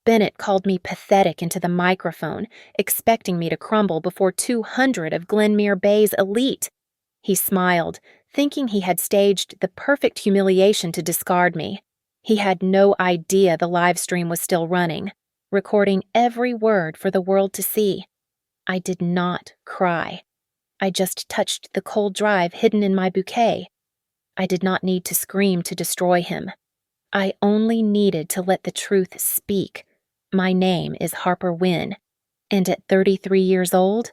Bennett called me pathetic into the microphone, expecting me to crumble before 200 of Glenmere Bay's elite. He smiled, thinking he had staged the perfect humiliation to discard me. He had no idea the live stream was still running, recording every word for the world to see. I did not cry. I just touched the cold drive hidden in my bouquet. I did not need to scream to destroy him. I only needed to let the truth speak. My name is Harper Wynne, and at 33 years old,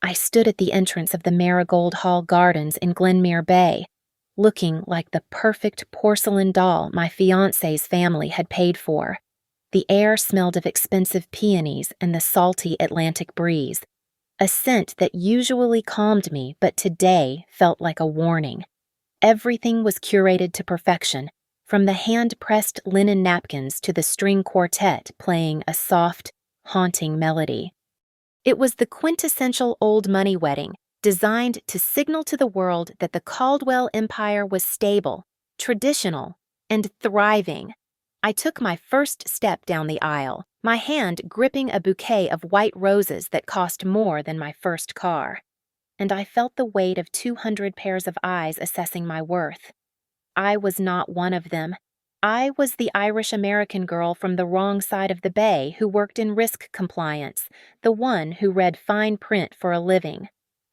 I stood at the entrance of the Marigold Hall Gardens in Glenmere Bay, looking like the perfect porcelain doll my fiancé's family had paid for. The air smelled of expensive peonies and the salty Atlantic breeze, a scent that usually calmed me but today felt like a warning. Everything was curated to perfection, from the hand-pressed linen napkins to the string quartet playing a soft, haunting melody. It was the quintessential old money wedding, designed to signal to the world that the Caldwell Empire was stable, traditional, and thriving. I took my first step down the aisle, my hand gripping a bouquet of white roses that cost more than my first car. And I felt the weight of 200 pairs of eyes assessing my worth. I was not one of them. I was the Irish-American girl from the wrong side of the bay who worked in risk compliance, the one who read fine print for a living.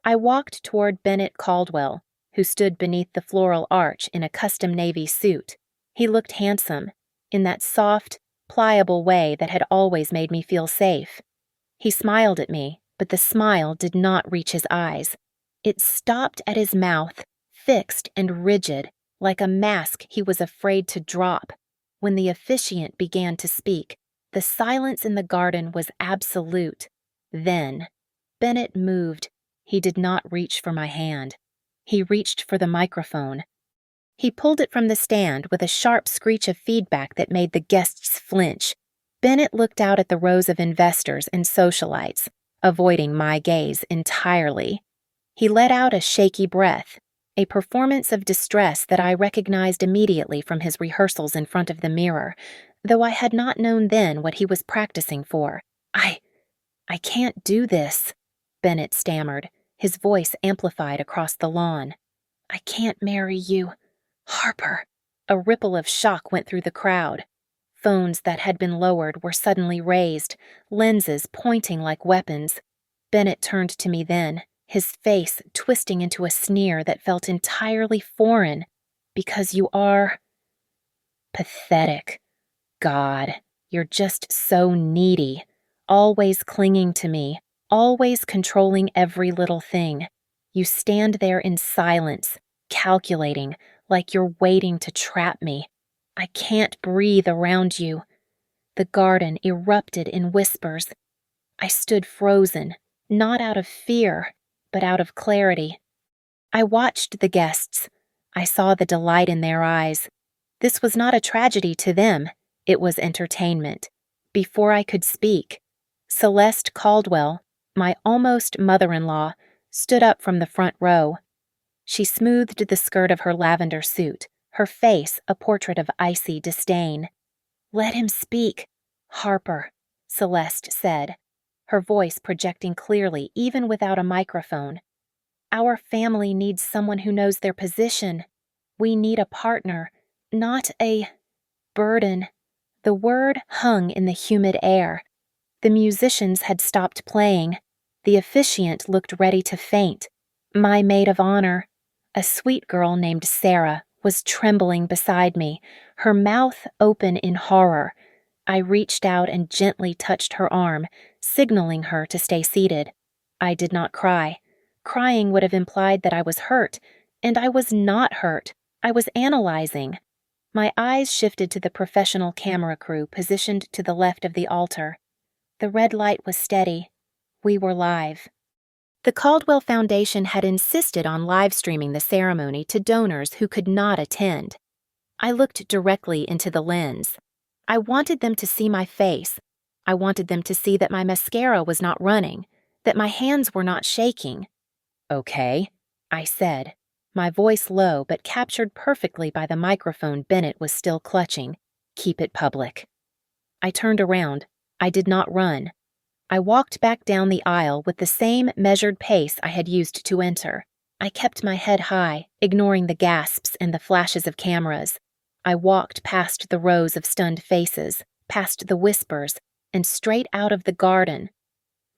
I walked toward Bennett Caldwell, who stood beneath the floral arch in a custom navy suit. He looked handsome, in that soft, pliable way that had always made me feel safe. He smiled at me, but the smile did not reach his eyes. It stopped at his mouth, fixed and rigid, like a mask he was afraid to drop. When the officiant began to speak, the silence in the garden was absolute. Then, Bennett moved. He did not reach for my hand. He reached for the microphone. He pulled it from the stand with a sharp screech of feedback that made the guests flinch. Bennett looked out at the rows of investors and socialites, avoiding my gaze entirely. He let out a shaky breath, a performance of distress that I recognized immediately from his rehearsals in front of the mirror, though I had not known then what he was practicing for. I can't do this," Bennett stammered, his voice amplified across the lawn. "I can't marry you, Harper." A ripple of shock went through the crowd. Phones that had been lowered were suddenly raised, lenses pointing like weapons. Bennett turned to me then, his face twisting into a sneer that felt entirely foreign. "Because you are pathetic. God, you're just so needy, always clinging to me, always controlling every little thing. You stand there in silence, calculating, like you're waiting to trap me. I can't breathe around you." The garden erupted in whispers. I stood frozen, not out of fear, but out of clarity. I watched the guests. I saw the delight in their eyes. This was not a tragedy to them. It was entertainment. Before I could speak, Celeste Caldwell, my almost mother-in-law, stood up from the front row. She smoothed the skirt of her lavender suit, her face a portrait of icy disdain. "Let him speak, Harper," Celeste said, her voice projecting clearly even without a microphone. "Our family needs someone who knows their position. We need a partner, not a burden." The word hung in the humid air. The musicians had stopped playing. The officiant looked ready to faint. My maid of honor, a sweet girl named Sarah, was trembling beside me, her mouth open in horror. I reached out and gently touched her arm, signaling her to stay seated. I did not cry. Crying would have implied that I was hurt, and I was not hurt. I was analyzing. My eyes shifted to the professional camera crew positioned to the left of the altar. The red light was steady. We were live. The Caldwell Foundation had insisted on live streaming the ceremony to donors who could not attend. I looked directly into the lens. I wanted them to see my face. I wanted them to see that my mascara was not running, that my hands were not shaking. "Okay," I said, my voice low but captured perfectly by the microphone Bennett was still clutching. "Keep it public." I turned around, I did not run. I walked back down the aisle with the same measured pace I had used to enter. I kept my head high, ignoring the gasps and the flashes of cameras. I walked past the rows of stunned faces, past the whispers, and straight out of the garden.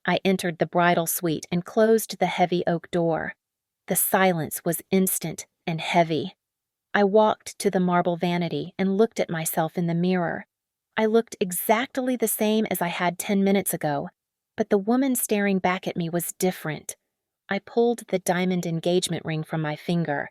I entered the bridal suite and closed the heavy oak door. The silence was instant and heavy. I walked to the marble vanity and looked at myself in the mirror. I looked exactly the same as I had 10 minutes ago, but the woman staring back at me was different. I pulled the diamond engagement ring from my finger.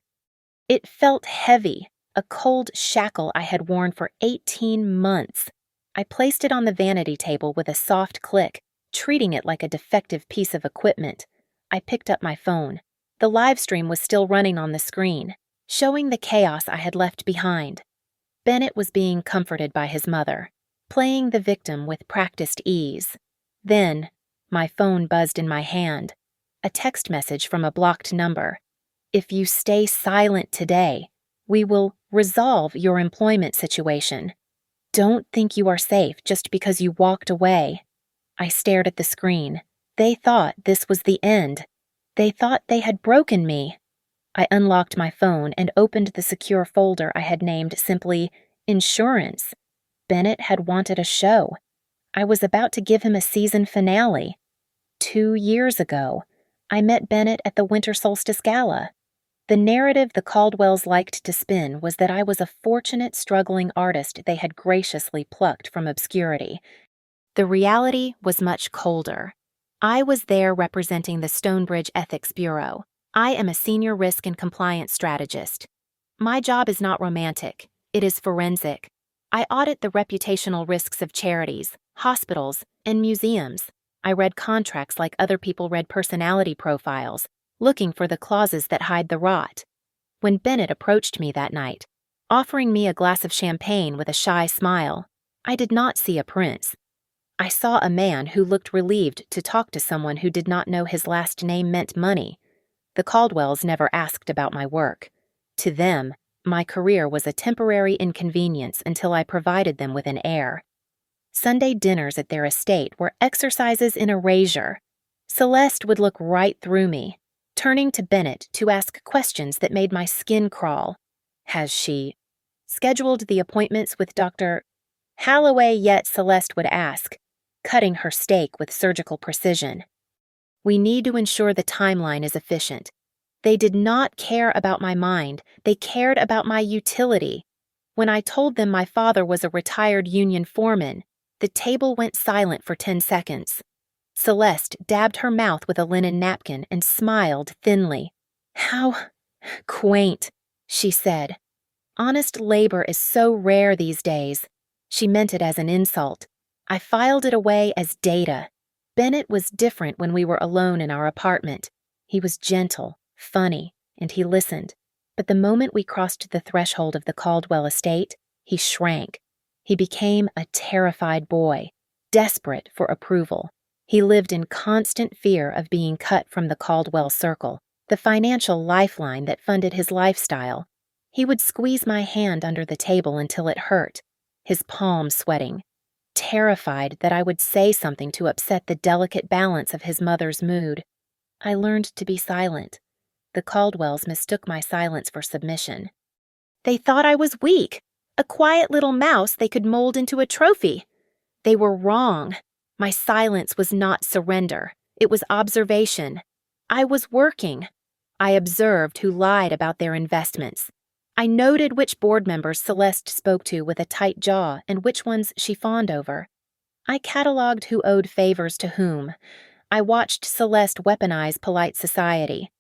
It felt heavy, a cold shackle I had worn for 18 months. I placed it on the vanity table with a soft click, treating it like a defective piece of equipment. I picked up my phone. The live stream was still running on the screen, showing the chaos I had left behind. Bennett was being comforted by his mother, playing the victim with practiced ease. Then, my phone buzzed in my hand. A text message from a blocked number. "If you stay silent today, we will resolve your employment situation. Don't think you are safe just because you walked away." I stared at the screen. They thought this was the end. They thought they had broken me. I unlocked my phone and opened the secure folder I had named simply Insurance. Bennett had wanted a show. I was about to give him a season finale. 2 years ago, I met Bennett at the Winter Solstice Gala. The narrative the Caldwells liked to spin was that I was a fortunate, struggling artist they had graciously plucked from obscurity. The reality was much colder. I was there representing the Stonebridge Ethics Bureau. I am a senior risk and compliance strategist. My job is not romantic, it is forensic. I audit the reputational risks of charities, hospitals, and museums. I read contracts like other people read personality profiles, looking for the clauses that hide the rot. When Bennett approached me that night, offering me a glass of champagne with a shy smile, I did not see a prince. I saw a man who looked relieved to talk to someone who did not know his last name meant money. The Caldwells never asked about my work. To them, my career was a temporary inconvenience until I provided them with an heir. Sunday dinners at their estate were exercises in erasure. Celeste would look right through me, turning to Bennett to ask questions that made my skin crawl. Has she scheduled the appointments with Dr. Halloway? Yet Celeste would ask, cutting her steak with surgical precision. We need to ensure the timeline is efficient. They did not care about my mind, they cared about my utility. When I told them my father was a retired union foreman, the table went silent for 10 seconds. Celeste dabbed her mouth with a linen napkin and smiled thinly. "How quaint," she said. "Honest labor is so rare these days." She meant it as an insult. I filed it away as data. Bennett was different when we were alone in our apartment. He was gentle, funny, and he listened. But the moment we crossed the threshold of the Caldwell estate, he shrank. He became a terrified boy, desperate for approval. He lived in constant fear of being cut from the Caldwell circle, the financial lifeline that funded his lifestyle. He would squeeze my hand under the table until it hurt, his palm sweating, terrified that I would say something to upset the delicate balance of his mother's mood. I learned to be silent. The Caldwells mistook my silence for submission. They thought I was weak, a quiet little mouse they could mold into a trophy. They were wrong. My silence was not surrender. It was observation. I was working. I observed who lied about their investments. I noted which board members Celeste spoke to with a tight jaw and which ones she fawned over. I cataloged who owed favors to whom. I watched Celeste weaponize polite society.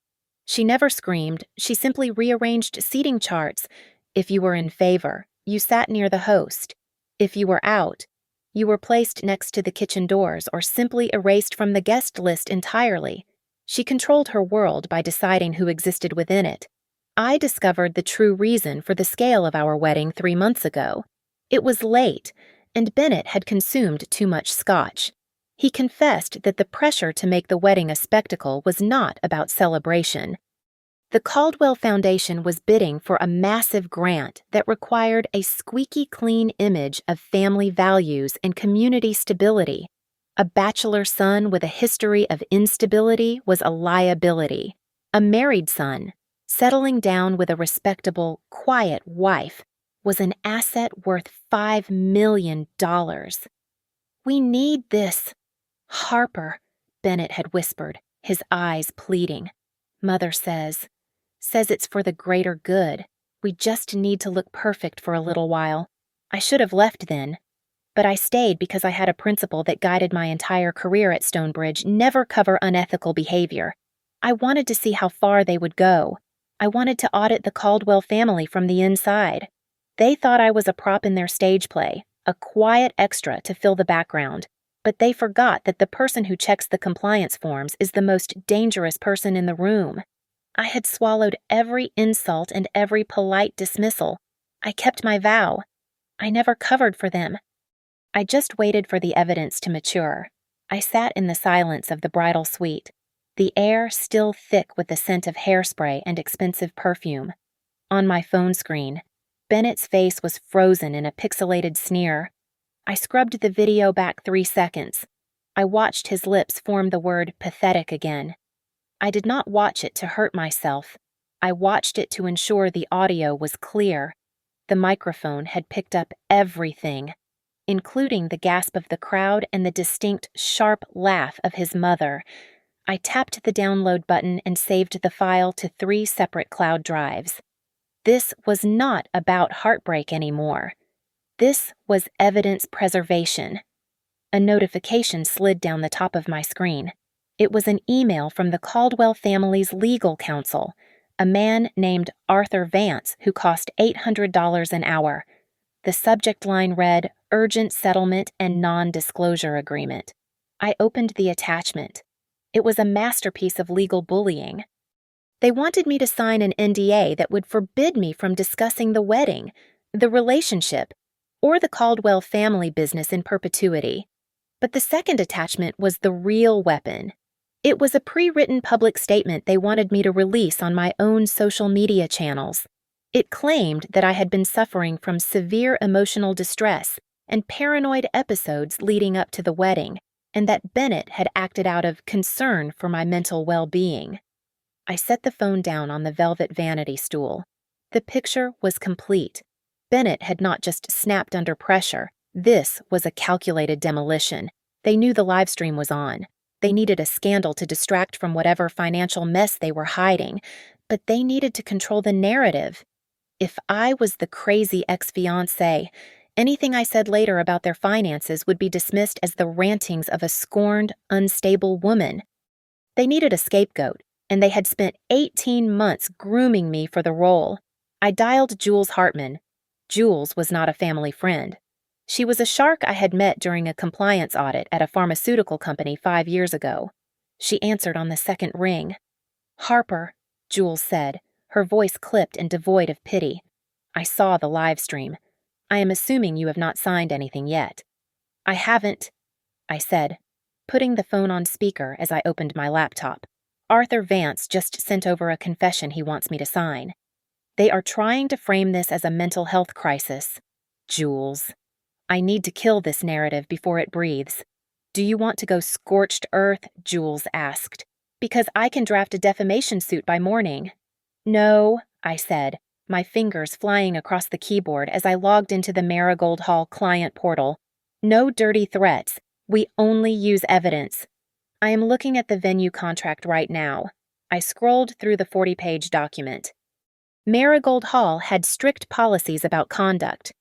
She never screamed, she simply rearranged seating charts. If you were in favor, you sat near the host. If you were out, you were placed next to the kitchen doors or simply erased from the guest list entirely. She controlled her world by deciding who existed within it. I discovered the true reason for the scale of our wedding 3 months ago. It was late, and Bennett had consumed too much scotch. He confessed that the pressure to make the wedding a spectacle was not about celebration. The Caldwell Foundation was bidding for a massive grant that required a squeaky clean image of family values and community stability. A bachelor son with a history of instability was a liability. A married son, settling down with a respectable, quiet wife, was an asset worth $5 million. "We need this." "Harper," Bennett had whispered, his eyes pleading. "Mother says it's for the greater good. We just need to look perfect for a little while. I should have left then. But I stayed because I had a principle that guided my entire career at Stonebridge: never cover unethical behavior. I wanted to see how far they would go. I wanted to audit the Caldwell family from the inside. They thought I was a prop in their stage play, a quiet extra to fill the background. But they forgot that the person who checks the compliance forms is the most dangerous person in the room. I had swallowed every insult and every polite dismissal. I kept my vow. I never covered for them. I just waited for the evidence to mature. I sat in the silence of the bridal suite, the air still thick with the scent of hairspray and expensive perfume. On my phone screen, Bennett's face was frozen in a pixelated sneer. I scrubbed the video back 3 seconds. I watched his lips form the word pathetic again. I did not watch it to hurt myself. I watched it to ensure the audio was clear. The microphone had picked up everything, including the gasp of the crowd and the distinct, sharp laugh of his mother. I tapped the download button and saved the file to 3 separate cloud drives. This was not about heartbreak anymore. This was evidence preservation. A notification slid down the top of my screen. It was an email from the Caldwell family's legal counsel, a man named Arthur Vance who cost $800 an hour. The subject line read, "Urgent Settlement and Non-Disclosure Agreement." I opened the attachment. It was a masterpiece of legal bullying. They wanted me to sign an NDA that would forbid me from discussing the wedding, the relationship, or the Caldwell family business in perpetuity. But the second attachment was the real weapon. It was a pre-written public statement they wanted me to release on my own social media channels. It claimed that I had been suffering from severe emotional distress and paranoid episodes leading up to the wedding, and that Bennett had acted out of concern for my mental well-being. I set the phone down on the velvet vanity stool. The picture was complete. Bennett had not just snapped under pressure. This was a calculated demolition. They knew the livestream was on. They needed a scandal to distract from whatever financial mess they were hiding, but they needed to control the narrative. If I was the crazy ex-fiancé, anything I said later about their finances would be dismissed as the rantings of a scorned, unstable woman. They needed a scapegoat, and they had spent 18 months grooming me for the role. I dialed Jules Hartman. Jules was not a family friend. She was a shark I had met during a compliance audit at a pharmaceutical company 5 years ago. She answered on the second ring. "Harper," Jules said, her voice clipped and devoid of pity. "I saw the live stream. I am assuming you have not signed anything yet." "I haven't," I said, putting the phone on speaker as I opened my laptop. "Arthur Vance just sent over a confession he wants me to sign. They are trying to frame this as a mental health crisis. Jules, I need to kill this narrative before it breathes." "Do you want to go scorched earth?" Jules asked. "Because I can draft a defamation suit by morning." "No," I said, my fingers flying across the keyboard as I logged into the Marigold Hall client portal. "No dirty threats. We only use evidence. I am looking at the venue contract right now." I scrolled through the 40-page document. Marigold Hall had strict policies about conduct.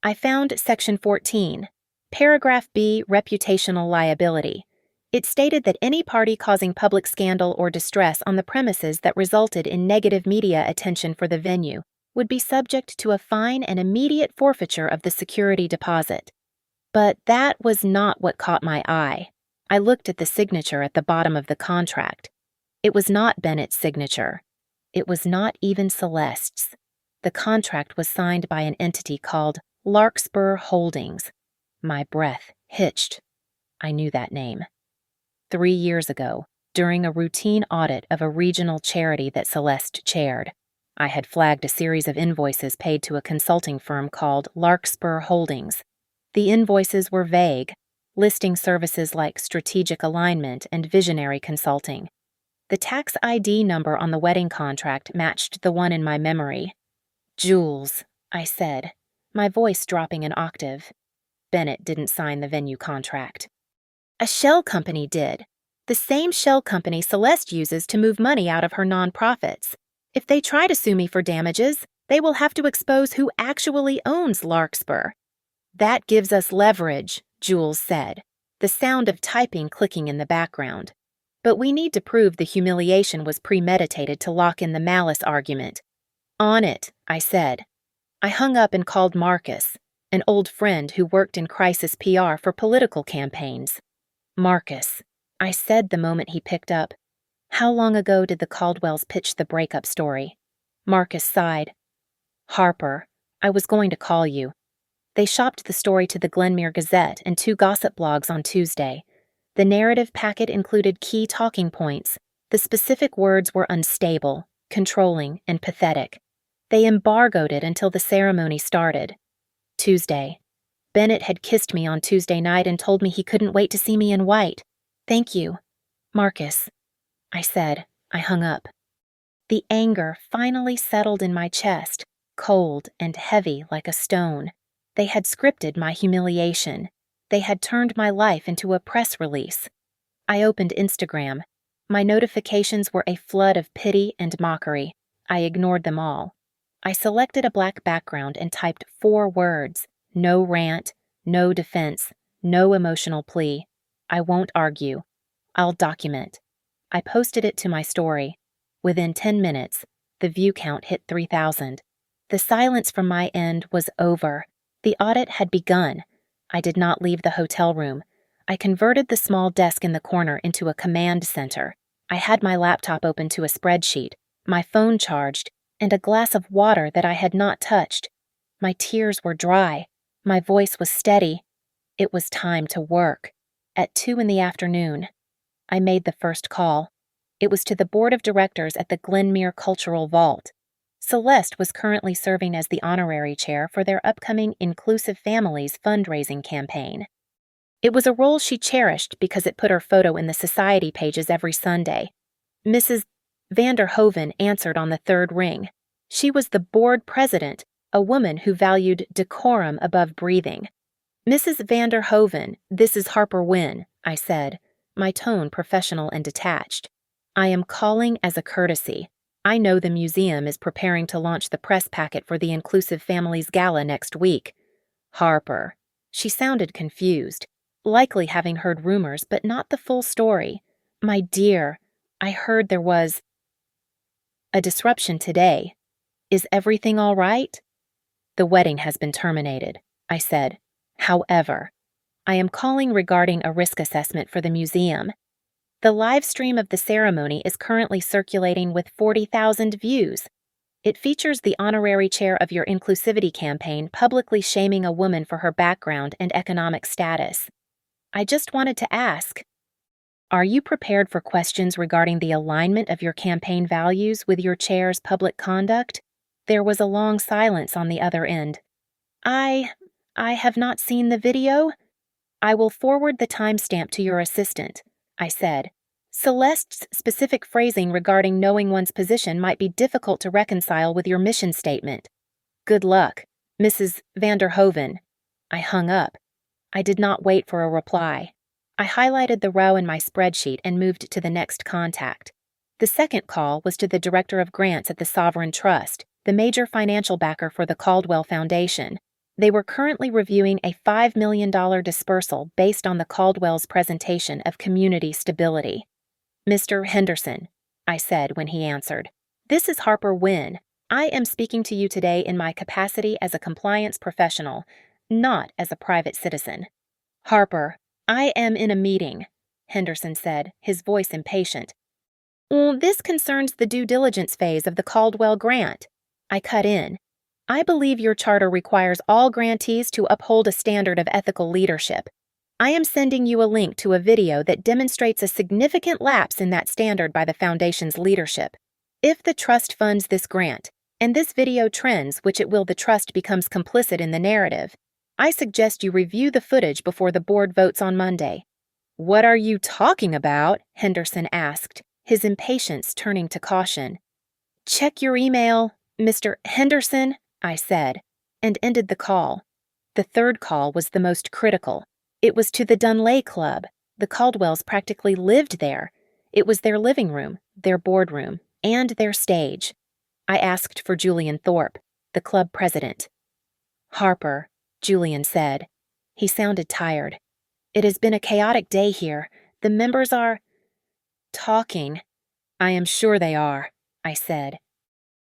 I found Section 14, Paragraph B, reputational liability. It stated that any party causing public scandal or distress on the premises that resulted in negative media attention for the venue would be subject to a fine and immediate forfeiture of the security deposit. But that was not what caught my eye. I looked at the signature at the bottom of the contract. It was not Bennett's signature. It was not even Celeste's. The contract was signed by an entity called Larkspur Holdings. My breath hitched. I knew that name. 3 years ago, during a routine audit of a regional charity that Celeste chaired. I had flagged a series of invoices paid to a consulting firm called Larkspur Holdings. The invoices were vague, listing services like strategic alignment and visionary consulting. The tax ID number on the wedding contract matched the one in my memory. "Jules," I said, my voice dropping an octave. Bennett didn't sign the venue contract. "A shell company did. The same shell company Celeste uses to move money out of her nonprofits. If they try to sue me for damages, they will have to expose who actually owns Larkspur." "That gives us leverage," Jules said, the sound of typing clicking in the background. "But we need to prove the humiliation was premeditated to lock in the malice argument." "On it," I said. I hung up and called Marcus, an old friend who worked in crisis PR for political campaigns. "Marcus," I said the moment he picked up, "how long ago did the Caldwells pitch the breakup story?" Marcus sighed. "Harper, I was going to call you. They shopped the story to the Glenmere Gazette and 2 gossip blogs on Tuesday. The narrative packet included key talking points. The specific words were unstable, controlling, and pathetic. They embargoed it until the ceremony started. Tuesday. Bennett had kissed me on Tuesday night and told me he couldn't wait to see me in white. "Thank you, Marcus," I said. I hung up. The anger finally settled in my chest, cold and heavy like a stone. They had scripted my humiliation. They had turned my life into a press release. I opened Instagram. My notifications were a flood of pity and mockery. I ignored them all. I selected a black background and typed 4 words: no rant, no defense, no emotional plea. I won't argue. I'll document. I posted it to my story. Within 10 minutes, the view count hit 3,000. The silence from my end was over. The audit had begun. I did not leave the hotel room. I converted the small desk in the corner into a command center. I had my laptop open to a spreadsheet, my phone charged, and a glass of water that I had not touched. My tears were dry. My voice was steady. It was time to work. At 2 in the afternoon, I made the first call. It was to the board of directors at the Glenmere Cultural Vault. Celeste was currently serving as the honorary chair for their upcoming Inclusive Families fundraising campaign. It was a role she cherished because it put her photo in the society pages every Sunday. Mrs. Vanderhoven answered on the 3rd ring. She was the board president, a woman who valued decorum above breathing. "Mrs. Vanderhoven, this is Harper Wynne," I said, my tone professional and detached. "I am calling as a courtesy. I know the museum is preparing to launch the press packet for the Inclusive Families Gala next week." "Harper." She sounded confused, likely having heard rumors but not the full story. "My dear, I heard there was a disruption today. Is everything all right?" "The wedding has been terminated," I said. "However, I am calling regarding a risk assessment for the museum. The live stream of the ceremony is currently circulating with 40,000 views. It features the honorary chair of your inclusivity campaign publicly shaming a woman for her background and economic status. I just wanted to ask, are you prepared for questions regarding the alignment of your campaign values with your chair's public conduct?" There was a long silence on the other end. I have not seen the video." "I will forward the timestamp to your assistant," I said. "Celeste's specific phrasing regarding knowing one's position might be difficult to reconcile with your mission statement. Good luck, Mrs. Vanderhoven." I hung up. I did not wait for a reply. I highlighted the row in my spreadsheet and moved to the next contact. The second call was to the Director of Grants at the Sovereign Trust, the major financial backer for the Caldwell Foundation. They were currently reviewing a $5 million dispersal based on the Caldwell's presentation of community stability. "Mr. Henderson," I said when he answered, "this is Harper Wynne. I am speaking to you today in my capacity as a compliance professional, not as a private citizen." "Harper, I am in a meeting," Henderson said, his voice impatient. "Well, this concerns the due diligence phase of the Caldwell grant." I cut in. "I believe your charter requires all grantees to uphold a standard of ethical leadership. I am sending you a link to a video that demonstrates a significant lapse in that standard by the Foundation's leadership. If the trust funds this grant, and this video trends, which it will, the trust becomes complicit in the narrative, I suggest you review the footage before the board votes on Monday." "What are you talking about?" Henderson asked, his impatience turning to caution. "Check your email, Mr. Henderson," I said, and ended the call. The third call was the most critical. It was to the Dunlay Club. The Caldwells practically lived there. It was their living room, their boardroom, and their stage. I asked for Julian Thorpe, the club president. "Harper," Julian said. He sounded tired. "It has been a chaotic day here. The members are talking." "I am sure they are," I said.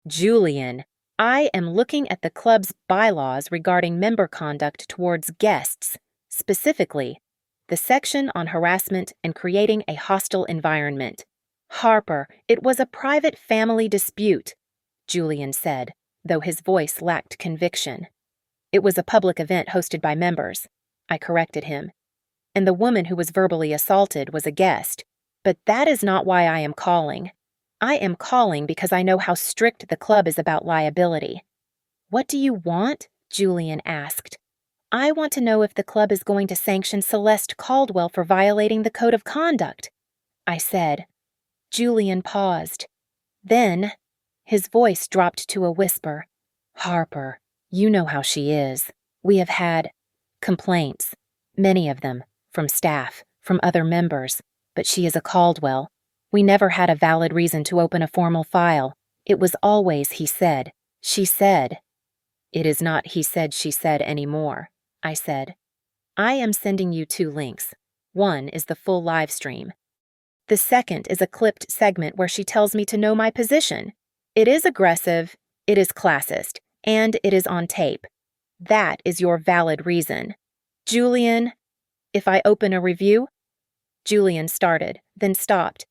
"Julian, I am looking at the club's bylaws regarding member conduct towards guests. Specifically, the section on harassment and creating a hostile environment." "Harper, it was a private family dispute," Julian said, though his voice lacked conviction. "It was a public event hosted by members," I corrected him. "And the woman who was verbally assaulted was a guest. But that is not why I am calling. I am calling because I know how strict the club is about liability." "What do you want?" Julian asked. "I want to know if the club is going to sanction Celeste Caldwell for violating the code of conduct," I said. Julian paused. Then, his voice dropped to a whisper. "Harper, you know how she is. We have had complaints, many of them, from staff, from other members, but she is a Caldwell. We never had a valid reason to open a formal file. It was always he said, she said." "It is not he said, she said anymore," I said. "I am sending you 2 links. One is the full live stream. The second is a clipped segment where she tells me to know my position. It is aggressive, it is classist, and it is on tape. That is your valid reason. Julian, if I open a review?" Julian started, then stopped.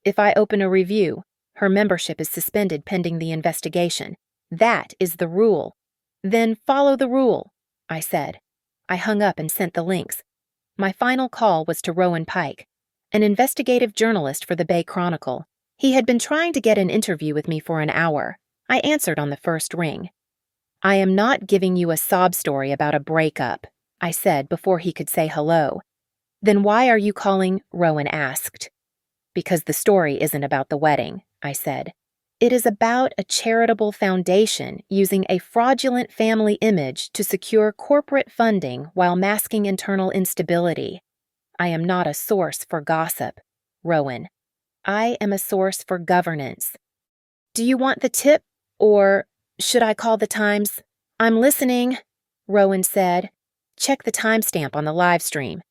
"If I open a review, her membership is suspended pending the investigation. That is the rule." "Then follow the rule," I said. I hung up and sent the links. My final call was to Rowan Pike, an investigative journalist for the Bay Chronicle. He had been trying to get an interview with me for an hour. I answered on the first ring. "I am not giving you a sob story about a breakup," I said before he could say hello. "Then why are you calling?" Rowan asked. "Because the story isn't about the wedding," I said. "It is about a charitable foundation using a fraudulent family image to secure corporate funding while masking internal instability. I am not a source for gossip, Rowan. I am a source for governance. Do you want the tip, or should I call the Times?" "I'm listening," Rowan said. "Check the timestamp on the live stream,"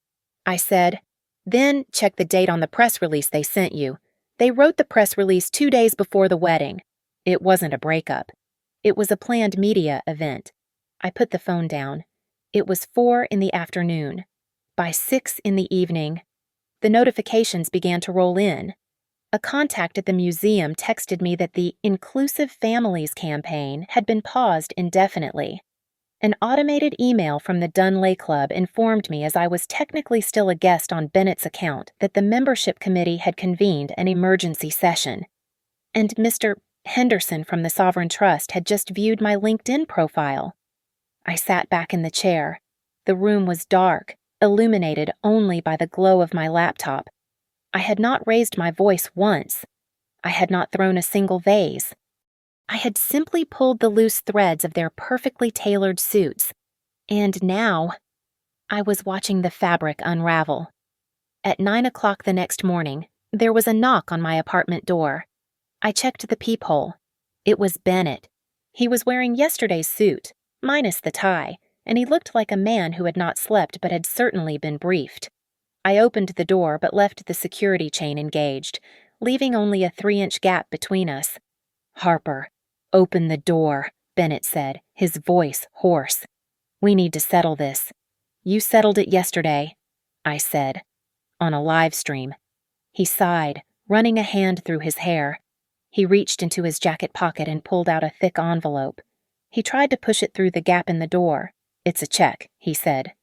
I said. "Then check the date on the press release they sent you. They wrote the press release 2 days before the wedding. It wasn't a breakup. It was a planned media event." I put the phone down. It was 4 in the afternoon. By 6 in the evening, the notifications began to roll in. A contact at the museum texted me that the Inclusive Families campaign had been paused indefinitely. An automated email from the Dunlay Club informed me, as I was technically still a guest on Bennett's account, that the membership committee had convened an emergency session. And Mr. Henderson from the Sovereign Trust had just viewed my LinkedIn profile. I sat back in the chair. The room was dark, illuminated only by the glow of my laptop. I had not raised my voice once. I had not thrown a single vase. I had simply pulled the loose threads of their perfectly tailored suits. And now, I was watching the fabric unravel. At 9 o'clock the next morning, there was a knock on my apartment door. I checked the peephole. It was Bennett. He was wearing yesterday's suit, minus the tie, and he looked like a man who had not slept but had certainly been briefed. I opened the door but left the security chain engaged, leaving only a 3-inch gap between us. "Harper, open the door," Bennett said, his voice hoarse. "We need to settle this." "You settled it yesterday," I said, on a live stream. He sighed, running a hand through his hair. He reached into his jacket pocket and pulled out a thick envelope. He tried to push it through the gap in the door. "It's a check," he said.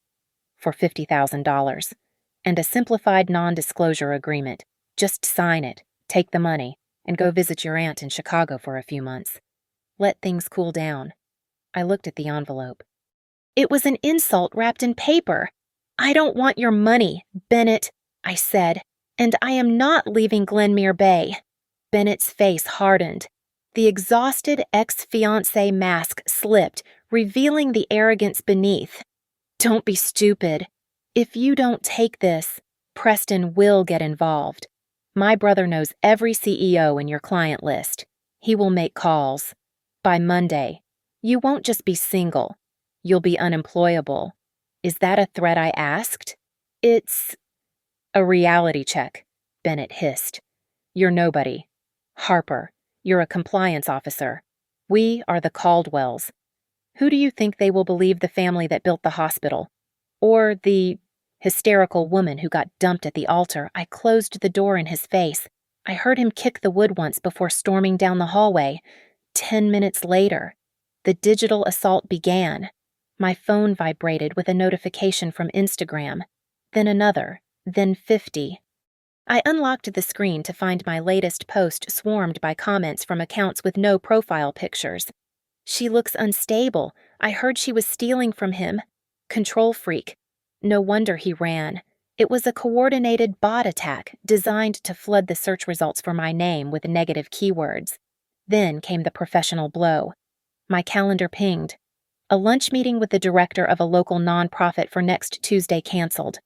for $50,000. And a simplified non-disclosure agreement. Just sign it, take the money, and go visit your aunt in Chicago for a few months. Let things cool down. I looked at the envelope. It was an insult wrapped in paper. I don't want your money, Bennett, I said, and I am not leaving Glenmere Bay. Bennett's face hardened. The exhausted ex-fiancé mask slipped, revealing the arrogance beneath. Don't be stupid. If you don't take this, Preston will get involved. My brother knows every CEO in your client list. He will make calls. By Monday, you won't just be single. You'll be unemployable. Is that a threat I asked? It's a reality check, Bennett hissed. You're nobody. Harper, you're a compliance officer. We are the Caldwells. Who do you think they will believe, the family that built the hospital? Or the hysterical woman who got dumped at the altar? I closed the door in his face. I heard him kick the wood once before storming down the hallway. 10 minutes later, the digital assault began. My phone vibrated with a notification from Instagram, then another, then 50. I unlocked the screen to find my latest post swarmed by comments from accounts with no profile pictures. She looks unstable. I heard she was stealing from him. Control freak. No wonder he ran. It was a coordinated bot attack designed to flood the search results for my name with negative keywords. Then came the professional blow. My calendar pinged. A lunch meeting with the director of a local nonprofit for next Tuesday canceled.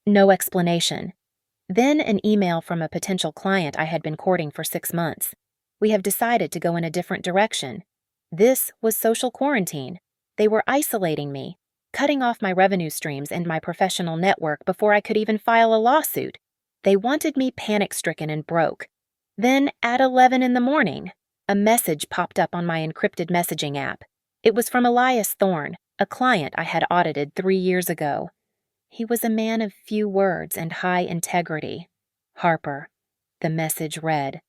No explanation. Then an email from a potential client I had been courting for 6 months. We have decided to go in a different direction. This was social quarantine. They were isolating me, cutting off my revenue streams and my professional network before I could even file a lawsuit. They wanted me panic-stricken and broke. Then, at 11 in the morning, a message popped up on my encrypted messaging app. It was from Elias Thorne, a client I had audited 3 years ago. He was a man of few words and high integrity. Harper, the message read.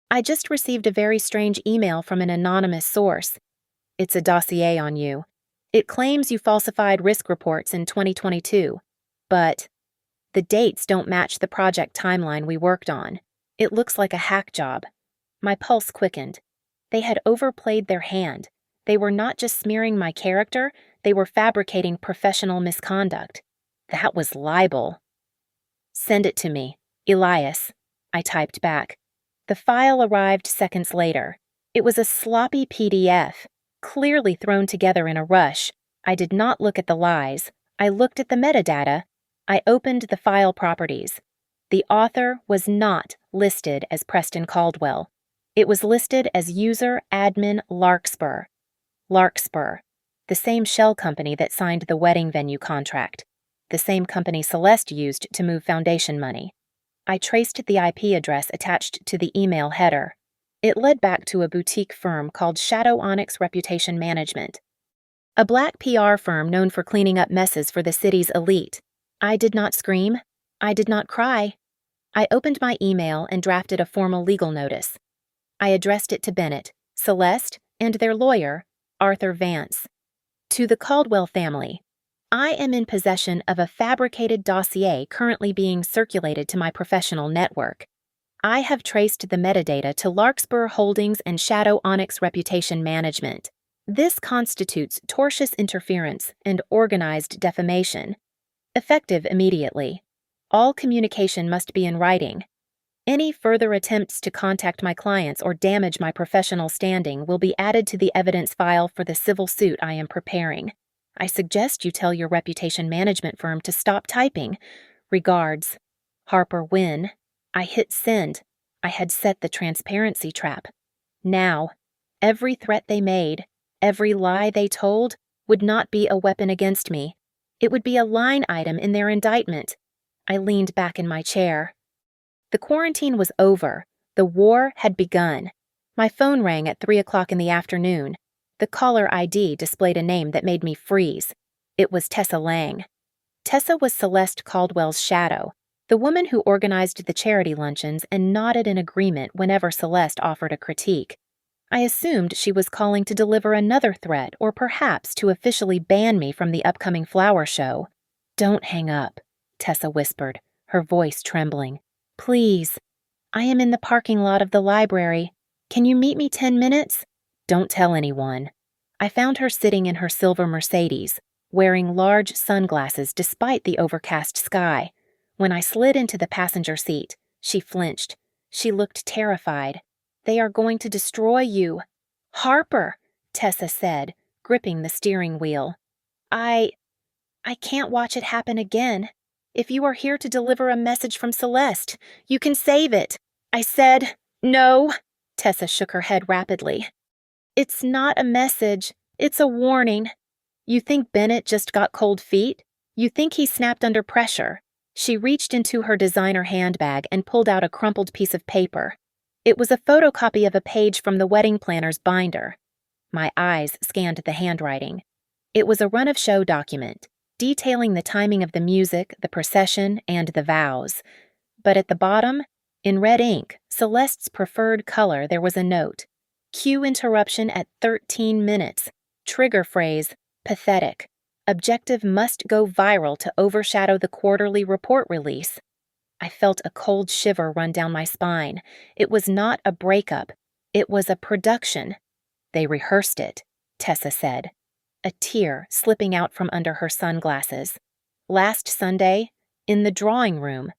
I just received a very strange email from an anonymous source. It's a dossier on you. It claims you falsified risk reports in 2022, but the dates don't match the project timeline we worked on. It looks like a hack job. My pulse quickened. They had overplayed their hand. They were not just smearing my character, they were fabricating professional misconduct. That was libel. Send it to me, Elias, I typed back. The file arrived seconds later. It was a sloppy PDF, clearly thrown together in a rush. I did not look at the lies. I looked at the metadata. I opened the file properties. The author was not listed as Preston Caldwell. It was listed as user admin Larkspur. Larkspur, the same shell company that signed the wedding venue contract, the same company Celeste used to move foundation money. I traced the IP address attached to the email header. It led back to a boutique firm called Shadow Onyx Reputation Management, a black PR firm known for cleaning up messes for the city's elite. I did not scream. I did not cry. I opened my email and drafted a formal legal notice. I addressed it to Bennett, Celeste, and their lawyer, Arthur Vance. To the Caldwell family, I am in possession of a fabricated dossier currently being circulated to my professional network. I have traced the metadata to Larkspur Holdings and Shadow Onyx Reputation Management. This constitutes tortious interference and organized defamation. Effective immediately. All communication must be in writing. Any further attempts to contact my clients or damage my professional standing will be added to the evidence file for the civil suit I am preparing. I suggest you tell your reputation management firm to stop typing. Regards, Harper Wynne. I hit send. I had set the transparency trap. Now, every threat they made, every lie they told, would not be a weapon against me. It would be a line item in their indictment. I leaned back in my chair. The quarantine was over. The war had begun. My phone rang at 3 o'clock in the afternoon. The caller ID displayed a name that made me freeze. It was Tessa Lang. Tessa was Celeste Caldwell's shadow, the woman who organized the charity luncheons and nodded in agreement whenever Celeste offered a critique. I assumed she was calling to deliver another threat or perhaps to officially ban me from the upcoming flower show. Don't hang up, Tessa whispered, her voice trembling. Please. I am in the parking lot of the library. Can you meet me 10 minutes? Don't tell anyone. I found her sitting in her silver Mercedes, wearing large sunglasses despite the overcast sky. When I slid into the passenger seat, she flinched. She looked terrified. They are going to destroy you. Harper, Tessa said, gripping the steering wheel. I can't watch it happen again. If you are here to deliver a message from Celeste, you can save it. I said, no. Tessa shook her head rapidly. It's not a message. It's a warning. You think Bennett just got cold feet? You think he snapped under pressure? She reached into her designer handbag and pulled out a crumpled piece of paper. It was a photocopy of a page from the wedding planner's binder. My eyes scanned the handwriting. It was a run-of-show document, detailing the timing of the music, the procession, and the vows. But at the bottom, in red ink, Celeste's preferred color, there was a note. Cue interruption at 13 minutes. Trigger phrase, pathetic. Objective must go viral to overshadow the quarterly report release. I felt a cold shiver run down my spine. It was not a breakup. It was a production. They rehearsed it, Tessa said, a tear slipping out from under her sunglasses. Last Sunday, in the drawing room,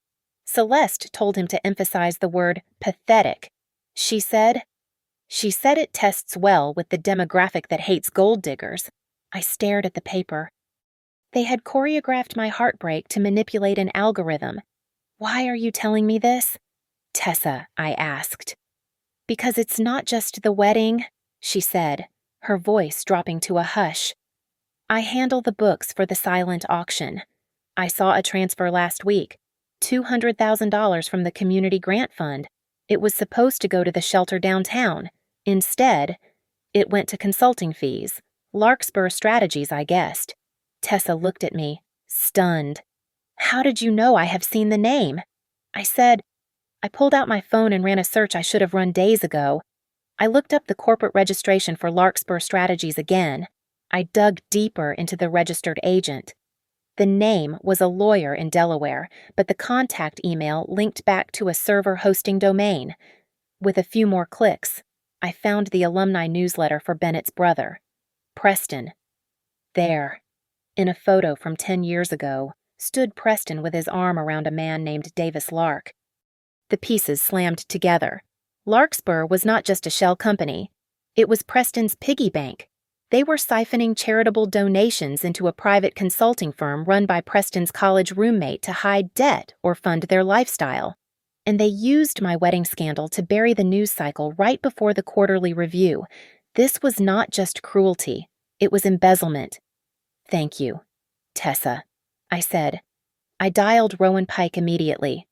Celeste told him to emphasize the word pathetic. She said it tests well with the demographic that hates gold diggers. I stared at the paper. They had choreographed my heartbreak to manipulate an algorithm. Why are you telling me this? Tessa, I asked. Because it's not just the wedding, she said, her voice dropping to a hush. I handle the books for the silent auction. I saw a transfer last week, $200,000 from the Community Grant Fund. It was supposed to go to the shelter downtown. Instead, it went to consulting fees. Larkspur Strategies, I guessed. Tessa looked at me, stunned. How did you know I have seen the name? I said, I pulled out my phone and ran a search I should have run days ago. I looked up the corporate registration for Larkspur Strategies again. I dug deeper into the registered agent. The name was a lawyer in Delaware, but the contact email linked back to a server hosting domain. With a few more clicks, I found the alumni newsletter for Bennett's brother, Preston. There, in a photo from 10 years ago, stood Preston with his arm around a man named Davis Lark. The pieces slammed together. Larkspur was not just a shell company. It was Preston's piggy bank. They were siphoning charitable donations into a private consulting firm run by Preston's college roommate to hide debt or fund their lifestyle. And they used my wedding scandal to bury the news cycle right before the quarterly review. This was not just cruelty. It was embezzlement. Thank you, Tessa, I said. I dialed Rowan Pike immediately.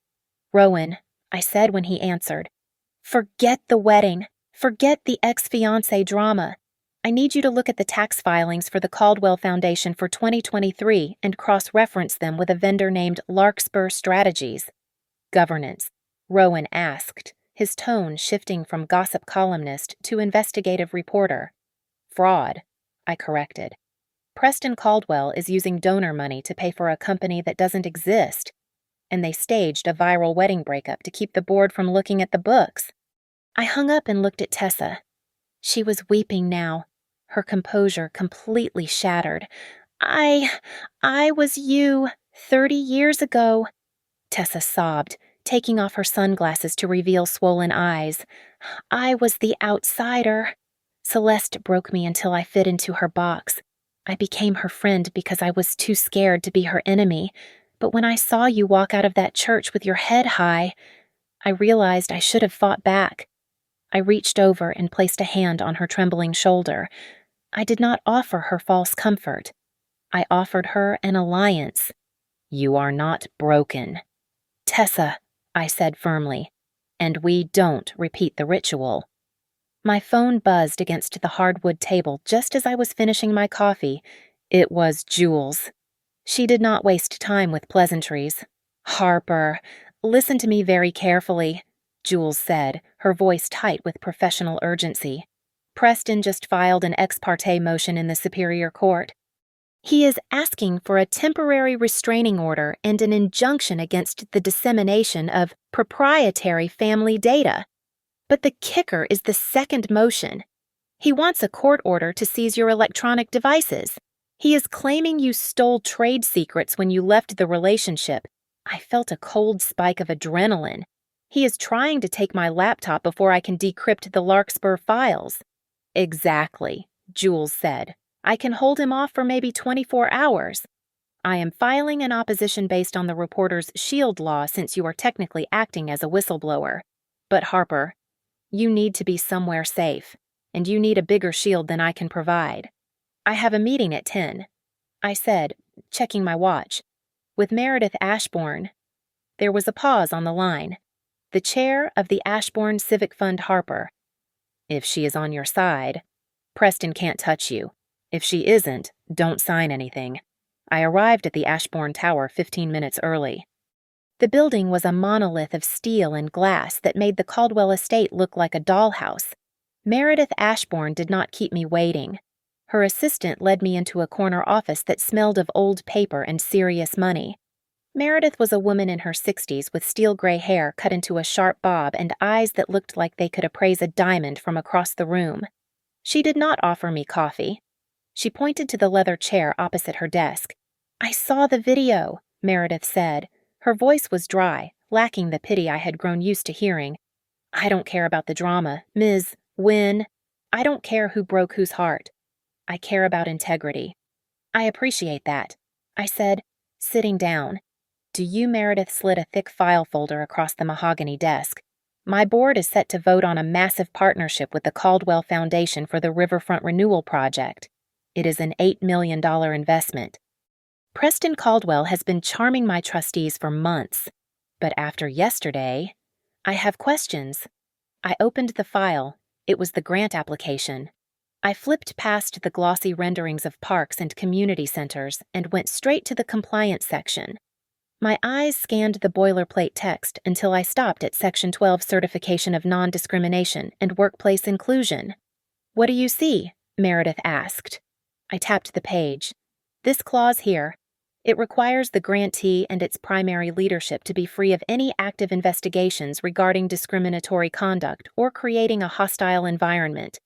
Rowan, I said when he answered, forget the wedding. Forget the ex-fiancé drama. I need you to look at the tax filings for the Caldwell Foundation for 2023 and cross-reference them with a vendor named Larkspur Strategies. Governance, Rowan asked, his tone shifting from gossip columnist to investigative reporter. Fraud, I corrected. Preston Caldwell is using donor money to pay for a company that doesn't exist, and they staged a viral wedding breakup to keep the board from looking at the books. I hung up and looked at Tessa. She was weeping now, her composure completely shattered. I was you 30 years ago, Tessa sobbed, taking off her sunglasses to reveal swollen eyes. I was the outsider. Celeste broke me until I fit into her box. I became her friend because I was too scared to be her enemy, but when I saw you walk out of that church with your head high, I realized I should have fought back. I reached over and placed a hand on her trembling shoulder. I did not offer her false comfort. I offered her an alliance. You are not broken. Tessa, I said firmly, and we don't repeat the ritual. My phone buzzed against the hardwood table just as I was finishing my coffee. It was Jules. She did not waste time with pleasantries. Harper, listen to me very carefully, Jules said, her voice tight with professional urgency. Preston just filed an ex parte motion in the Superior Court. He is asking for a temporary restraining order and an injunction against the dissemination of proprietary family data. But the kicker is the second motion. He wants a court order to seize your electronic devices. He is claiming you stole trade secrets when you left the relationship. I felt a cold spike of adrenaline. He is trying to take my laptop before I can decrypt the Larkspur files. Exactly, Jules said. I can hold him off for maybe 24 hours. I am filing an opposition based on the reporter's shield law since you are technically acting as a whistleblower. But Harper, you need to be somewhere safe, and you need a bigger shield than I can provide. I have a meeting at 10, I said, checking my watch, with Meredith Ashbourne. There was a pause on the line. The chair of the Ashbourne Civic Fund Harper. If she is on your side, Preston can't touch you. If she isn't, don't sign anything. I arrived at the Ashbourne Tower 15 minutes early. The building was a monolith of steel and glass that made the Caldwell estate look like a dollhouse. Meredith Ashbourne did not keep me waiting. Her assistant led me into a corner office that smelled of old paper and serious money. Meredith was a woman in her 60s with steel gray hair cut into a sharp bob and eyes that looked like they could appraise a diamond from across the room. She did not offer me coffee. She pointed to the leather chair opposite her desk. I saw the video, Meredith said. Her voice was dry, lacking the pity I had grown used to hearing. I don't care about the drama, Ms. Wynne. I don't care who broke whose heart. I care about integrity. I appreciate that, I said, sitting down. To you, Meredith slid a thick file folder across the mahogany desk. My board is set to vote on a massive partnership with the Caldwell Foundation for the Riverfront Renewal Project. It is an $8 million investment. Preston Caldwell has been charming my trustees for months. But after yesterday, I have questions. I opened the file. It was the grant application. I flipped past the glossy renderings of parks and community centers and went straight to the compliance section. My eyes scanned the boilerplate text until I stopped at Section 12 Certification of Non-Discrimination and Workplace Inclusion. What do you see? Meredith asked. I tapped the page. This clause here. It requires the grantee and its primary leadership to be free of any active investigations regarding discriminatory conduct or creating a hostile environment.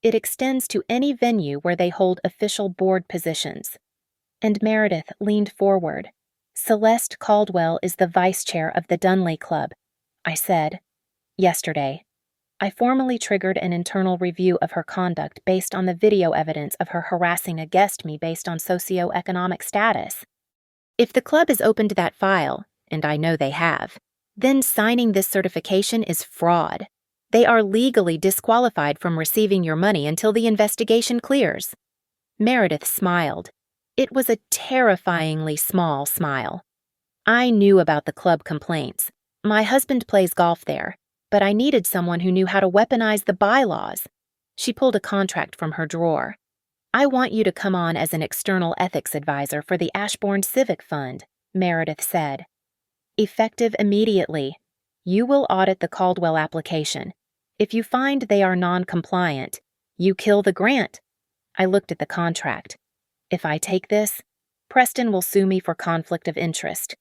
It extends to any venue where they hold official board positions. And Meredith leaned forward. Celeste Caldwell is the vice chair of the Dunley Club, I said. Yesterday, I formally triggered an internal review of her conduct based on the video evidence of her harassing against me based on socioeconomic status. If the club has opened that file, and I know they have, then signing this certification is fraud. They are legally disqualified from receiving your money until the investigation clears. Meredith smiled. It was a terrifyingly small smile. I knew about the club complaints. My husband plays golf there, but I needed someone who knew how to weaponize the bylaws. She pulled a contract from her drawer. I want you to come on as an external ethics advisor for the Ashbourne Civic Fund, Meredith said. Effective immediately. You will audit the Caldwell application. If you find they are non-compliant, you kill the grant. I looked at the contract. If I take this, Preston will sue me for conflict of interest.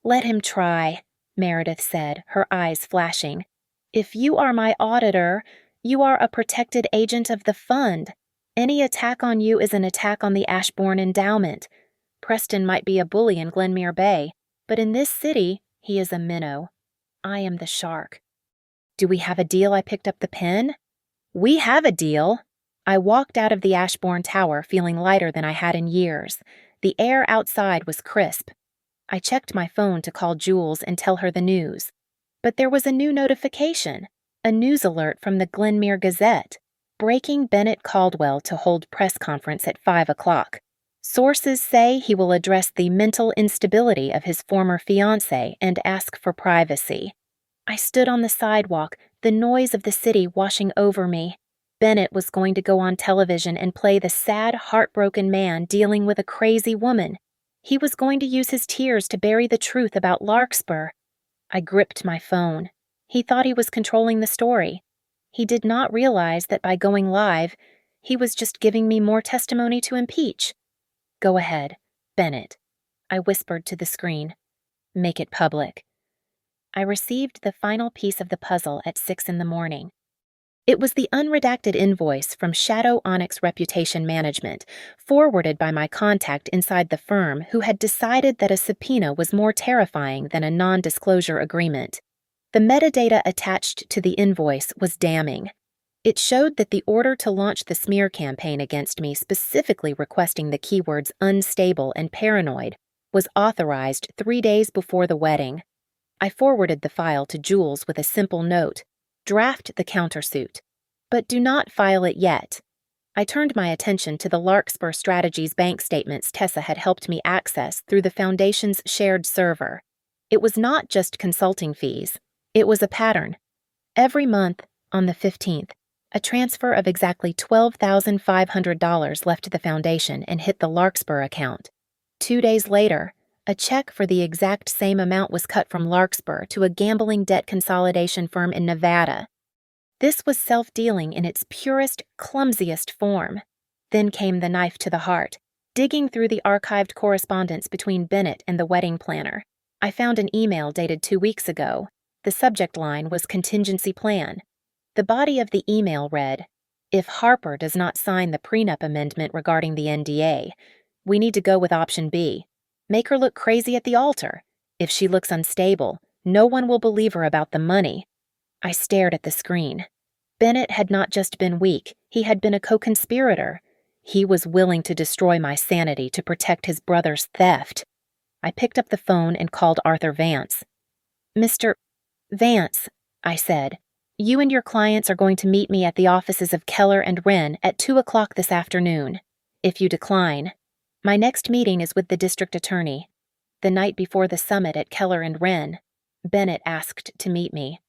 Let him try, Meredith said, her eyes flashing. If you are my auditor, you are a protected agent of the fund. Any attack on you is an attack on the Ashbourne endowment. Preston might be a bully in Glenmere Bay, but in this city, he is a minnow. I am the shark. Do we have a deal? I picked up the pen. We have a deal. I walked out of the Ashbourne Tower feeling lighter than I had in years. The air outside was crisp. I checked my phone to call Jules and tell her the news. But there was a new notification, a news alert from the Glenmere Gazette, breaking Bennett Caldwell to hold press conference at 5 o'clock. Sources say he will address the mental instability of his former fiancé and ask for privacy. I stood on the sidewalk, the noise of the city washing over me. Bennett was going to go on television and play the sad, heartbroken man dealing with a crazy woman. He was going to use his tears to bury the truth about Larkspur. I gripped my phone. He thought he was controlling the story. He did not realize that by going live, he was just giving me more testimony to impeach. Go ahead, Bennett, I whispered to the screen. Make it public. I received the final piece of the puzzle at 6 in the morning. It was the unredacted invoice from Shadow Onyx Reputation Management, forwarded by my contact inside the firm who had decided that a subpoena was more terrifying than a non-disclosure agreement. The metadata attached to the invoice was damning. It showed that the order to launch the smear campaign against me, specifically requesting the keywords unstable and paranoid, was authorized 3 days before the wedding. I forwarded the file to Jules with a simple note: draft the countersuit, but do not file it yet. I turned my attention to the Larkspur Strategies bank statements Tessa had helped me access through the Foundation's shared server. It was not just consulting fees. It was a pattern. Every month, on the 15th, a transfer of exactly $12,500 left the Foundation and hit the Larkspur account. 2 days later, a check for the exact same amount was cut from Larkspur to a gambling debt consolidation firm in Nevada. This was self-dealing in its purest, clumsiest form. Then came the knife to the heart. Digging through the archived correspondence between Bennett and the wedding planner, I found an email dated 2 weeks ago. The subject line was contingency plan. The body of the email read, "If Harper does not sign the prenup amendment regarding the NDA, we need to go with option B. Make her look crazy at the altar. If she looks unstable, no one will believe her about the money." I stared at the screen. Bennett had not just been weak, he had been a co-conspirator. He was willing to destroy my sanity to protect his brother's theft. I picked up the phone and called Arthur Vance. "Mr. Vance," I said, "you and your clients are going to meet me at the offices of Keller and Wren at 2 o'clock this afternoon. If you decline, my next meeting is with the district attorney. The night before the summit at Keller and Wren, Bennett asked to meet me.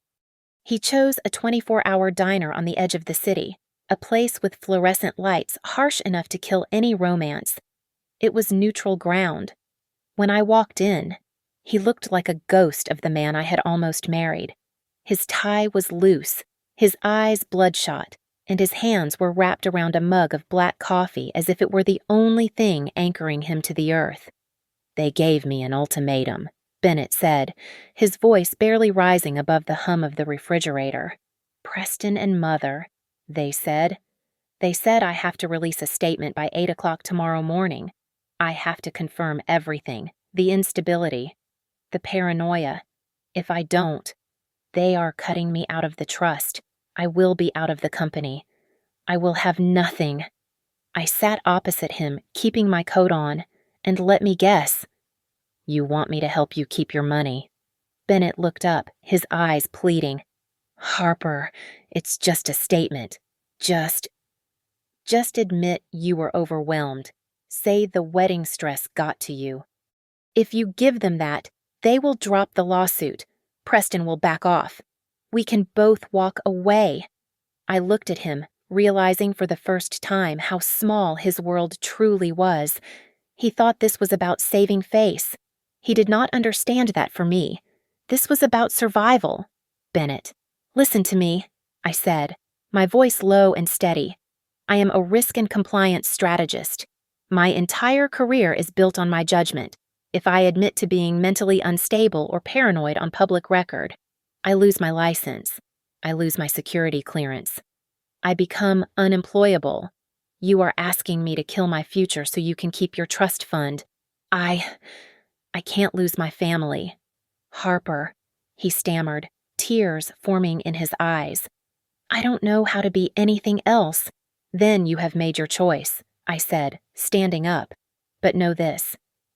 He chose a 24-hour diner on the edge of the city, a place with fluorescent lights harsh enough to kill any romance. It was neutral ground. When I walked in, he looked like a ghost of the man I had almost married. His tie was loose, his eyes bloodshot, and his hands were wrapped around a mug of black coffee as if it were the only thing anchoring him to the earth. "They gave me an ultimatum," Bennett said, his voice barely rising above the hum of the refrigerator. "Preston and Mother," they said. "They said I have to release a statement by 8 o'clock tomorrow morning. I have to confirm everything, the instability, the paranoia. If I don't, they are cutting me out of the trust. I will be out of the company. I will have nothing." I sat opposite him, keeping my coat on, and let me guess. "You want me to help you keep your money?" Bennett looked up, his eyes pleading. "Harper, it's just a statement. Just admit you were overwhelmed. Say the wedding stress got to you. If you give them that, they will drop the lawsuit. Preston will back off. We can both walk away." I looked at him, realizing for the first time how small his world truly was. He thought this was about saving face. He did not understand that for me. This was about survival. "Bennett, listen to me," I said, my voice low and steady. "I am a risk and compliance strategist. My entire career is built on my judgment. If I admit to being mentally unstable or paranoid on public record, I lose my license. I lose my security clearance. I become unemployable. You are asking me to kill my future so you can keep your trust fund. I can't lose my family." "Harper," he stammered, tears forming in his eyes. "I don't know how to be anything else." "Then you have made your choice," I said, standing up. "But know this.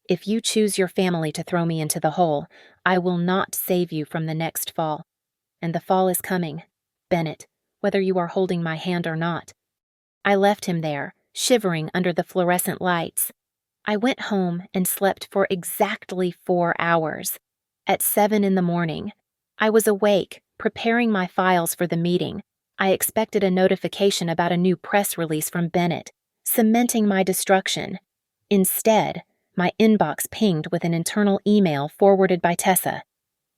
If you choose your family to throw me into the hole, I will not save you from the next fall. And the fall is coming, Bennett, whether you are holding my hand or not." I left him there, shivering under the fluorescent lights. I went home and slept for exactly 4 hours. At 7 in the morning, I was awake, preparing my files for the meeting. I expected a notification about a new press release from Bennett, cementing my destruction. Instead, my inbox pinged with an internal email forwarded by Tessa.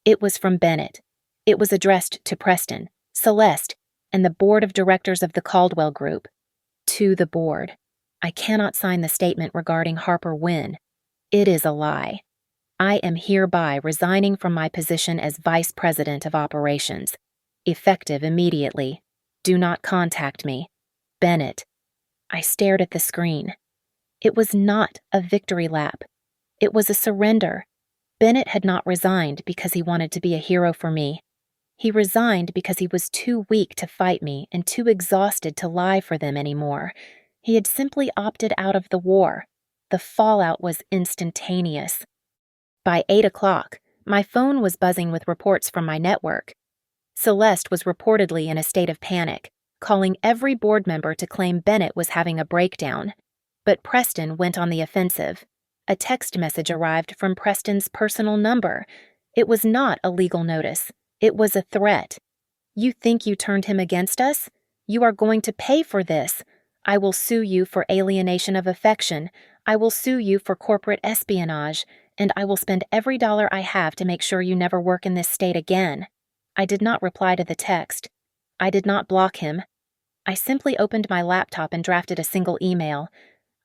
It was from Bennett. It was addressed to Preston, Celeste, and the board of directors of the Caldwell Group. To the board. I cannot sign the statement regarding Harper Wynne. It is a lie. I am hereby resigning from my position as Vice President of Operations. Effective immediately. Do not contact me. Bennett. I stared at the screen. It was not a victory lap. It was a surrender. Bennett had not resigned because he wanted to be a hero for me. He resigned because he was too weak to fight me and too exhausted to lie for them anymore. He had simply opted out of the war. The fallout was instantaneous. By 8 o'clock, my phone was buzzing with reports from my network. Celeste was reportedly in a state of panic, calling every board member to claim Bennett was having a breakdown. But Preston went on the offensive. A text message arrived from Preston's personal number. It was not a legal notice. It was a threat. You think you turned him against us? You are going to pay for this. I will sue you for alienation of affection. I will sue you for corporate espionage, and I will spend every dollar I have to make sure you never work in this state again. I did not reply to the text. I did not block him. I simply opened my laptop and drafted a single email.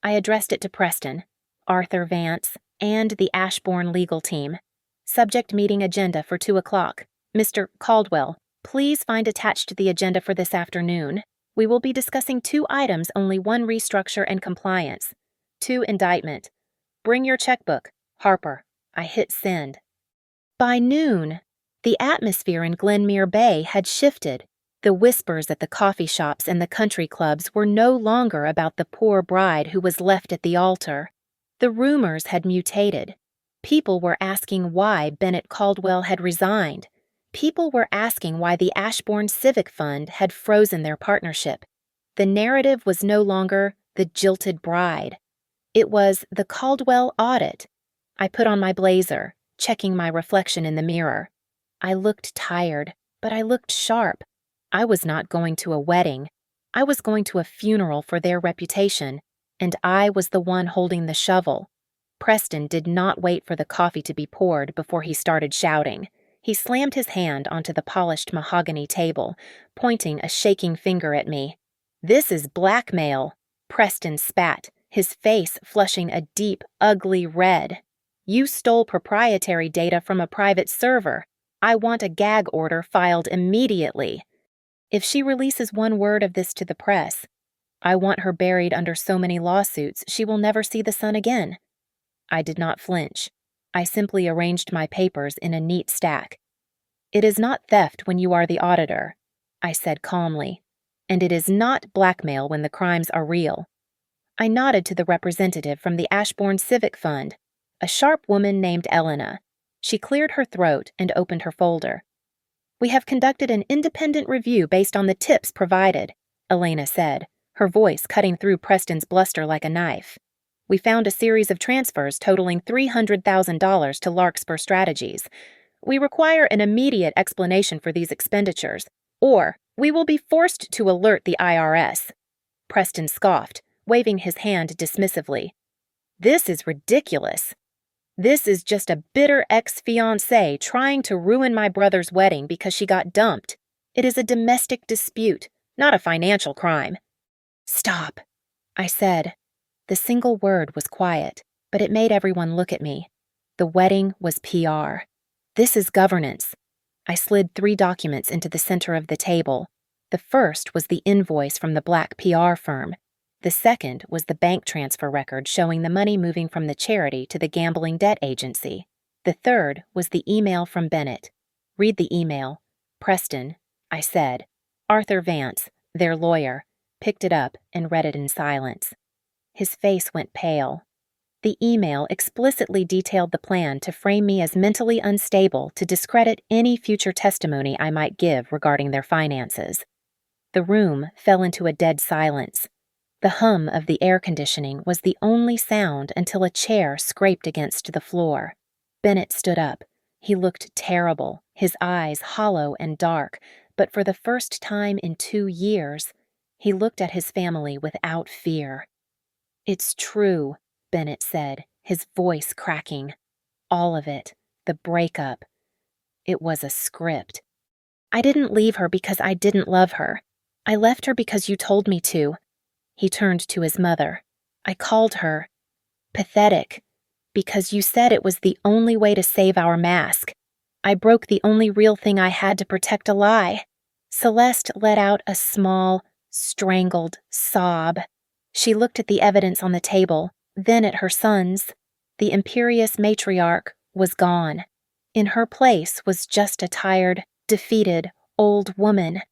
I addressed it to Preston, Arthur Vance, and the Ashbourne legal team. Subject meeting agenda for 2 o'clock. Mr. Caldwell, please find attached the agenda for this afternoon. We will be discussing 2 items, only 1 restructure and compliance. 2 indictment. Bring your checkbook. Harper. I hit send. By noon, the atmosphere in Glenmere Bay had shifted. The whispers at the coffee shops and the country clubs were no longer about the poor bride who was left at the altar. The rumors had mutated. People were asking why Bennett Caldwell had resigned. People were asking why the Ashbourne Civic Fund had frozen their partnership. The narrative was no longer the jilted bride. It was the Caldwell audit. I put on my blazer, checking my reflection in the mirror. I looked tired, but I looked sharp. I was not going to a wedding. I was going to a funeral for their reputation, and I was the one holding the shovel. Preston did not wait for the coffee to be poured before he started shouting. He slammed his hand onto the polished mahogany table, pointing a shaking finger at me. "This is blackmail." Preston spat, his face flushing a deep, ugly red. "You stole proprietary data from a private server. I want a gag order filed immediately. If she releases one word of this to the press, I want her buried under so many lawsuits she will never see the sun again." I did not flinch. I simply arranged my papers in a neat stack. "It is not theft when you are the auditor," I said calmly, "and it is not blackmail when the crimes are real." I nodded to the representative from the Ashbourne Civic Fund, a sharp woman named Elena. She cleared her throat and opened her folder. "We have conducted an independent review based on the tips provided," Elena said, her voice cutting through Preston's bluster like a knife. "We found a series of transfers totaling $300,000 to Larkspur Strategies. We require an immediate explanation for these expenditures, or we will be forced to alert the IRS." Preston scoffed, waving his hand dismissively. "This is ridiculous. This is just a bitter ex-fiancé trying to ruin my brother's wedding because she got dumped. It is a domestic dispute, not a financial crime." "Stop," I said. The single word was quiet, but it made everyone look at me. The wedding was PR. This is governance. I slid 3 documents into the center of the table. The first was the invoice from the black PR firm. The second was the bank transfer record showing the money moving from the charity to the gambling debt agency. The third was the email from Bennett. "Read the email." "Preston," I said. Arthur Vance, their lawyer, picked it up and read it in silence. His face went pale. The email explicitly detailed the plan to frame me as mentally unstable to discredit any future testimony I might give regarding their finances. The room fell into a dead silence. The hum of the air conditioning was the only sound until a chair scraped against the floor. Bennett stood up. He looked terrible, his eyes hollow and dark, but for the first time in 2 years, he looked at his family without fear. "It's true," Bennett said, his voice cracking. "All of it. The breakup. It was a script. I didn't leave her because I didn't love her. I left her because you told me to." He turned to his mother. I called her pathetic because you said it was the only way to save our mask. I broke the only real thing I had to protect a lie. Celeste let out a small, strangled sob. She looked at the evidence on the table, then at her sons. The imperious matriarch was gone. In her place was just a tired, defeated, old woman.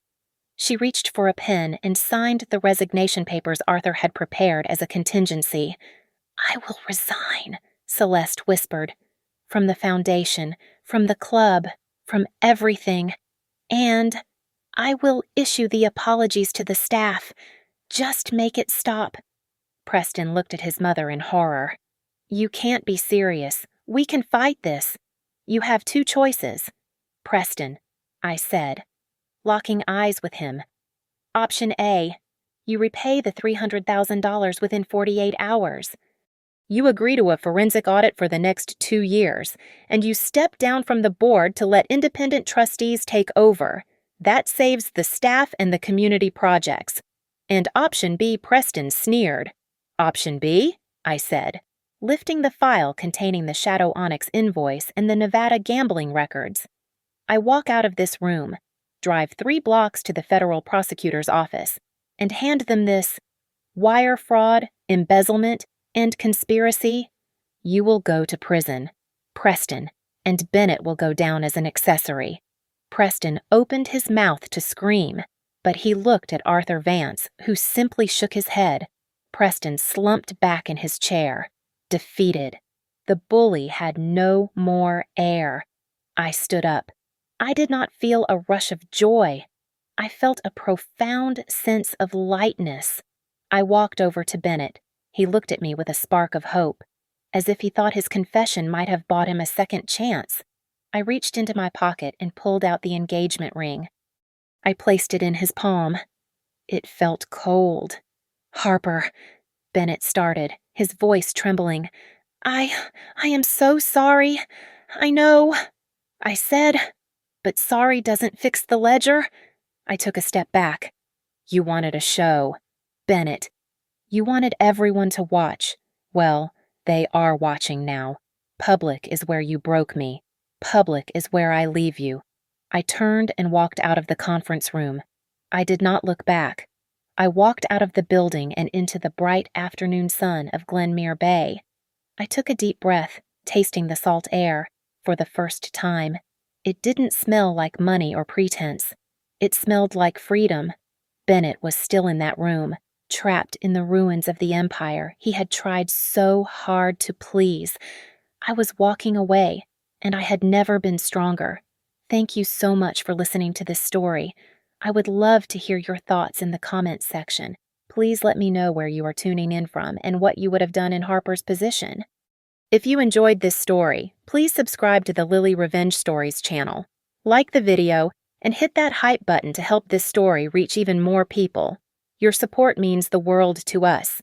She reached for a pen and signed the resignation papers Arthur had prepared as a contingency. "I will resign," Celeste whispered. "From the foundation, from the club, from everything. And I will issue the apologies to the staff. Just make it stop." Preston looked at his mother in horror. "You can't be serious. We can fight this. You have two choices." "Preston," I said, locking eyes with him. "Option A, you repay the $300,000 within 48 hours. You agree to a forensic audit for the next 2 years, and you step down from the board to let independent trustees take over. That saves the staff and the community projects." And option B, Preston sneered. "Option B?" I said, lifting the file containing the Shadow Onyx invoice and the Nevada gambling records. "I walk out of this room, drive 3 blocks to the federal prosecutor's office, and hand them this wire fraud, embezzlement, and conspiracy. You will go to prison, Preston, and Bennett will go down as an accessory." Preston opened his mouth to scream, but he looked at Arthur Vance, who simply shook his head. Preston slumped back in his chair, defeated. The bully had no more air. I stood up. I did not feel a rush of joy. I felt a profound sense of lightness. I walked over to Bennett. He looked at me with a spark of hope, as if he thought his confession might have bought him a second chance. I reached into my pocket and pulled out the engagement ring. I placed it in his palm. It felt cold. "Harper," Bennett started, his voice trembling. I am so sorry. I know," I said, "but sorry doesn't fix the ledger." I took a step back. "You wanted a show. Bennett. You wanted everyone to watch. Well, they are watching now. Public is where you broke me. Public is where I leave you." I turned and walked out of the conference room. I did not look back. I walked out of the building and into the bright afternoon sun of Glenmere Bay. I took a deep breath, tasting the salt air, for the first time. It didn't smell like money or pretense. It smelled like freedom. Bennett was still in that room, trapped in the ruins of the empire he had tried so hard to please. I was walking away, and I had never been stronger. Thank you so much for listening to this story. I would love to hear your thoughts in the comments section. Please let me know where you are tuning in from and what you would have done in Harper's position. If you enjoyed this story, please subscribe to the Lily Revenge Stories channel, like the video, and hit that hype button to help this story reach even more people. Your support means the world to us.